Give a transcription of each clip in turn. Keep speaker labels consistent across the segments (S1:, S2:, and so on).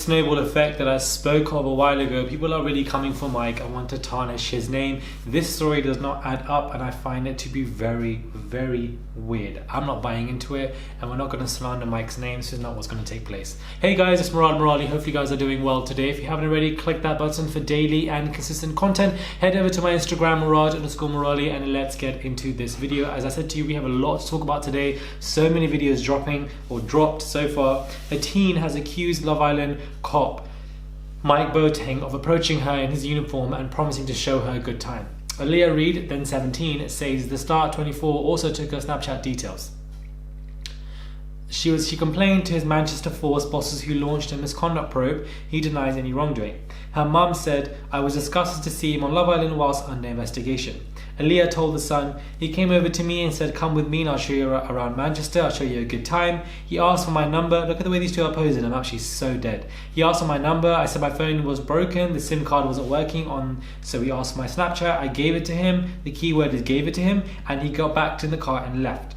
S1: snowball effect that I spoke of a while ago. People are really coming for Mike and want to tarnish his name. This story does not add up, and I find it to be very, very weird. I'm not buying into it, and we're not going to slander Mike's name. This is not what's going to take place. Hey guys, it's Murad Murali. Hopefully you guys are doing well today. If you haven't already, click that button for daily and consistent content. Head over to my Instagram, Murad_Murali, and let's get into this video. As I said to you, we have a lot to talk about today. So many videos dropping or dropped so far. A teen has accused Love Island cop Mike Boateng of approaching her in his uniform and promising to show her a good time. Aaliyah Reid, then 17, says the star 24 also took her Snapchat details. She complained to his Manchester Force bosses who launched a misconduct probe. He denies any wrongdoing. Her mum said, "I was disgusted to see him on Love Island whilst under investigation." Aaliyah told The Sun, "He came over to me and said, 'Come with me and I'll show you around Manchester, I'll show you a good time.' He asked for my number." Look at the way these two are posing, I'm actually so dead. "He asked for my number, I said my phone was broken, the SIM card wasn't working on, so he asked for my Snapchat, I gave it to him," the key word is gave it to him, "and he got back to the car and left."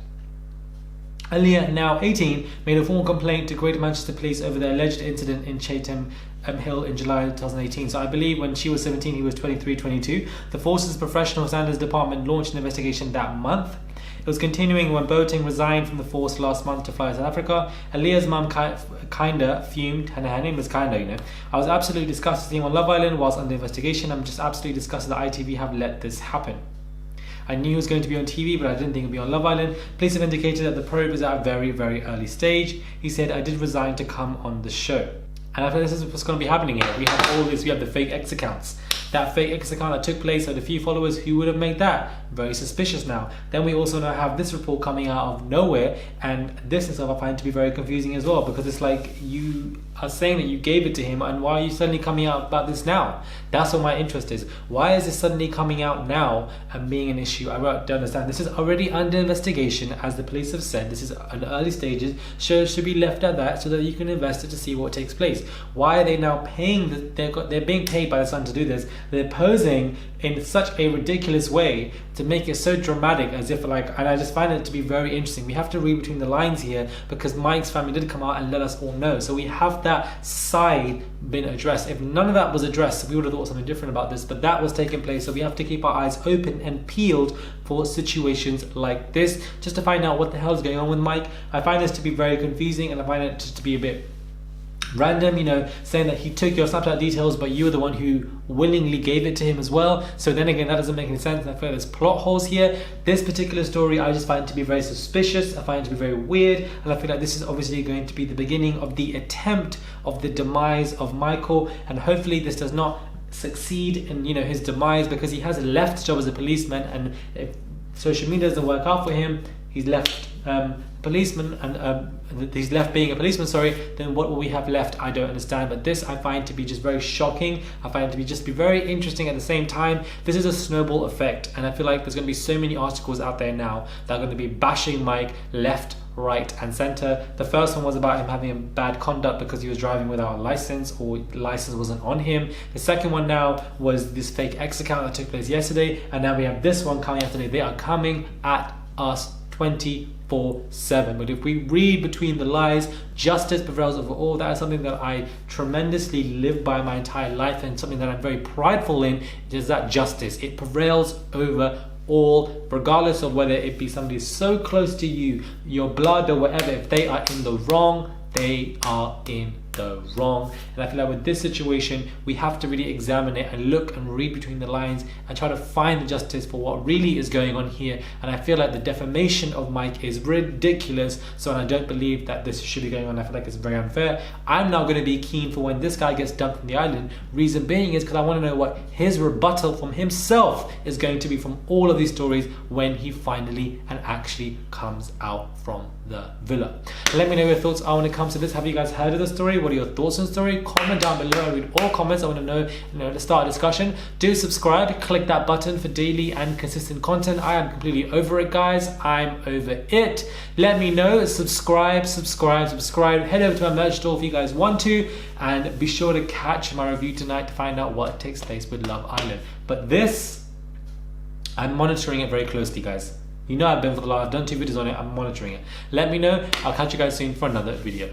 S1: Aaliyah, now 18, made a formal complaint to Greater Manchester Police over the alleged incident in Chatham Hill in July 2018. So I believe when she was 17, he was 23, 22. The Force's Professional Standards Department launched an investigation that month. It was continuing when Boateng resigned from the Force last month to fly to South Africa. Aaliyah's mum kinda fumed, and her name was kinda, you know. "I was absolutely disgusted to see him on Love Island whilst under investigation. I'm just absolutely disgusted that ITV have let this happen. I knew he was going to be on TV, but I didn't think it would be on Love Island. Police have indicated that the probe is at a very, very early stage." He said, "I did resign to come on the show." And I think this is what's going to be happening here. We have all this, we have the fake X accounts. That fake X account that took place had a few followers. Who would have made that? Very suspicious now. Then we also now have this report coming out of nowhere, and this itself I find to be very confusing as well, because it's like you are saying that you gave it to him, and why are you suddenly coming out about this now? That's what my interest is. Why is this suddenly coming out now and being an issue? I don't understand. This is already under investigation, as the police have said. This is an early stages, so it should be left at that so that you can invest it to see what takes place. Why are they now paying? They're being paid by The Sun to do this. They're posing in such a ridiculous way to make it so dramatic, as if like, and I just find it to be very interesting. We have to read between the lines here, because Mike's family did come out and let us all know. So we have that side been addressed. If none of that was addressed, we would have thought something different about this, but that was taking place. So we have to keep our eyes open and peeled for situations like this, just to find out what the hell is going on with Mike. I find this to be very confusing, and I find it to be a bit random, you know, saying that he took your Snapchat details, but you were the one who willingly gave it to him as well. So then again, that doesn't make any sense. I feel like there's plot holes here. This particular story, I just find it to be very suspicious. I find it to be very weird, and I feel like this is obviously going to be the beginning of the attempt of the demise of Michael, and hopefully this does not succeed in, you know, his demise, because he has left his job as a policeman, and if social media doesn't work out for him, he's left policeman, and he's left being a policeman, sorry, then what will we have left? I don't understand. But this I find to be just very shocking. I find it to be just very interesting at the same time. This is a snowball effect, and I feel like there's going to be so many articles out there now that are going to be bashing Mike left, right and center. The first one was about him having bad conduct because he was driving without a license, or the license wasn't on him. The second one now was this fake X account that took place yesterday, and now we have this one coming out today. They are coming at us 24/7. But if we read between the lies, justice prevails over all. That is something that I tremendously live by my entire life, and something that I'm very prideful in, is that justice. It prevails over all, regardless of whether it be somebody so close to you, your blood or whatever. If they are in the wrong, they are in the wrong. And I feel like with this situation, we have to really examine it and look and read between the lines and try to find the justice for what really is going on here. And I feel like the defamation of Mike is ridiculous, so I don't believe that this should be going on. I feel like it's very unfair. I'm now going to be keen for when this guy gets dumped from the island. Reason being is because I want to know what his rebuttal from himself is going to be from all of these stories when he finally and actually comes out from the villa. Let me know your thoughts are when it comes to this. Have you guys heard of the story? What are your thoughts on the story? Comment down below. I read all comments. I want to know, to start a discussion. Do subscribe. Click that button for daily and consistent content. I am completely over it, guys. I'm over it. Let me know. Subscribe. Head over to my merch store if you guys want to, and be sure to catch my review tonight to find out what takes place with Love Island. But this, I'm monitoring it very closely, guys. You know I've been for the last, I've done 2 videos on it. I'm monitoring it. Let me know. I'll catch you guys soon for another video.